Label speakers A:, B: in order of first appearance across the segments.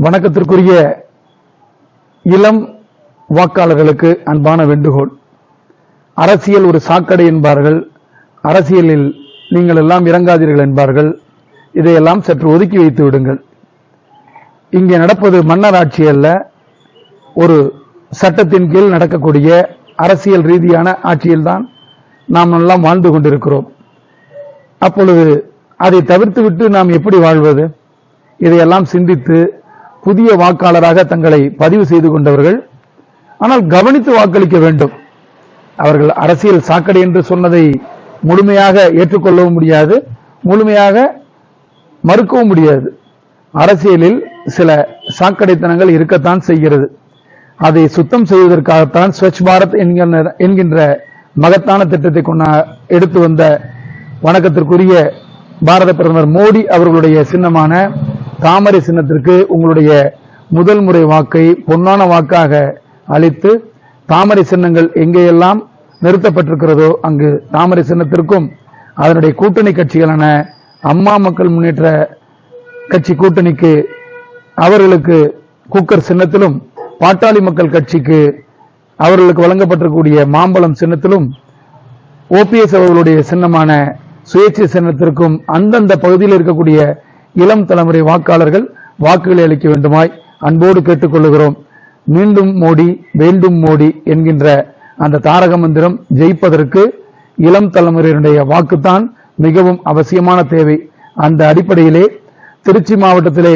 A: வணக்கத்திற்குரிய இளம் வாக்காளர்களுக்கு அன்பான வேண்டுகோள். அரசியல் ஒரு சாக்கடை என்பார்கள், அரசியலில் நீங்கள் எல்லாம் இறங்காதீர்கள் என்பார்கள். இதையெல்லாம் சற்று ஒதுக்கி வைத்து விடுங்கள். இங்கே நடப்பது மன்னர் ஆட்சி அல்ல, ஒரு சட்டத்தின் கீழ் நடக்கக்கூடிய அரசியல் ரீதியான ஆட்சியில்தான் நாம் எல்லாம் வாழ்ந்து கொண்டிருக்கிறோம். அப்பொழுது அதை தவிர்த்துவிட்டு நாம் எப்படி வாழ்வது? இதையெல்லாம் சிந்தித்து புதிய வாக்காளராக தங்களை பதிவு செய்து கொண்டவர்கள் ஆனால் கவனித்து வாக்களிக்க வேண்டும். அவர்கள் அரசியல் சாக்கடை என்று சொன்னதை முழுமையாக ஏற்றுக்கொள்ளவும் முடியாது, முழுமையாக மறுக்கவும் முடியாது. அரசியலில் சில சாக்கடைத்தனங்கள் இருக்கத்தான் செய்கிறது. அதை சுத்தம் செய்வதற்காகத்தான் ஸ்வச் பாரத் என்கின்ற மகத்தான திட்டத்தை எடுத்து வந்த வணக்கத்திற்குரிய பாரத பிரதமர் மோடி அவர்களுடைய சின்னமான தாமரை சின்னத்திற்கு உங்களுடைய முதல் முறை வாக்கை பொன்னான வாக்காக அளித்து, தாமரை சின்னங்கள் எங்கேயெல்லாம் நிறுத்தப்பட்டிருக்கிறதோ அங்கு தாமரை சின்னத்திற்கும் அதனுடைய கூட்டணி கட்சிகளான அம்மா மக்கள் முன்னேற்ற கட்சி கூட்டணிக்கு அவர்களுக்கு குக்கர் சின்னத்திலும், பாட்டாளி மக்கள் கட்சிக்கு அவர்களுக்கு வழங்கப்பட்டிருக்கக்கூடிய மாம்பழம் சின்னத்திலும், ஓபிஎஸ் அவர்களுடைய சின்னமான சுயேட்சை சின்னத்திற்கும் அந்தந்த பகுதியில் இருக்கக்கூடிய இளம் தலைமுறை வாக்காளர்கள் வாக்குகளை அளிக்க வேண்டுமாய் அன்போடு கேட்டுக்கொள்கிறோம். மீண்டும் மோடி வேண்டும் மோடி என்கின்ற அந்த தாரக மந்திரம் ஜெயிப்பதற்கு இளம் தலைமுறையினுடைய வாக்குத்தான் மிகவும் அவசியமான தேவை. அந்த அடிப்படையிலே திருச்சி மாவட்டத்திலே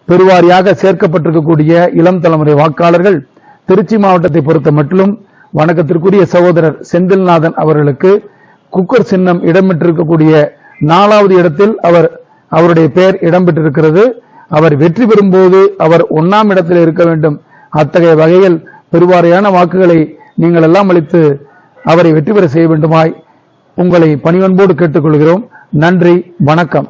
A: பெருவாரியாக சேர்க்கப்பட்டிருக்கக்கூடிய இளம் தலைமுறை வாக்காளர்கள் திருச்சி மாவட்டத்தை பொறுத்த மட்டிலும் வணக்கத்திற்குரிய சகோதரர் செந்தில்நாதன் அவர்களுக்கு குக்கர் சின்னம் இடம்பெற்றிருக்கக்கூடிய 4வது இடத்தில் அவருடைய பெயர் இடம்பெற்றிருக்கிறது. அவர் வெற்றி பெறும்போது அவர் 1ஆம் இடத்தில் இருக்க வேண்டும். அத்தகைய வகையில் பெருவாரியான வாக்குகளை நீங்கள் எல்லாம் அளித்து அவரை வெற்றி பெற செய்ய வேண்டுமாய் உங்களை பணிவன்போடு கேட்டுக்கொள்கிறோம். நன்றி, வணக்கம்.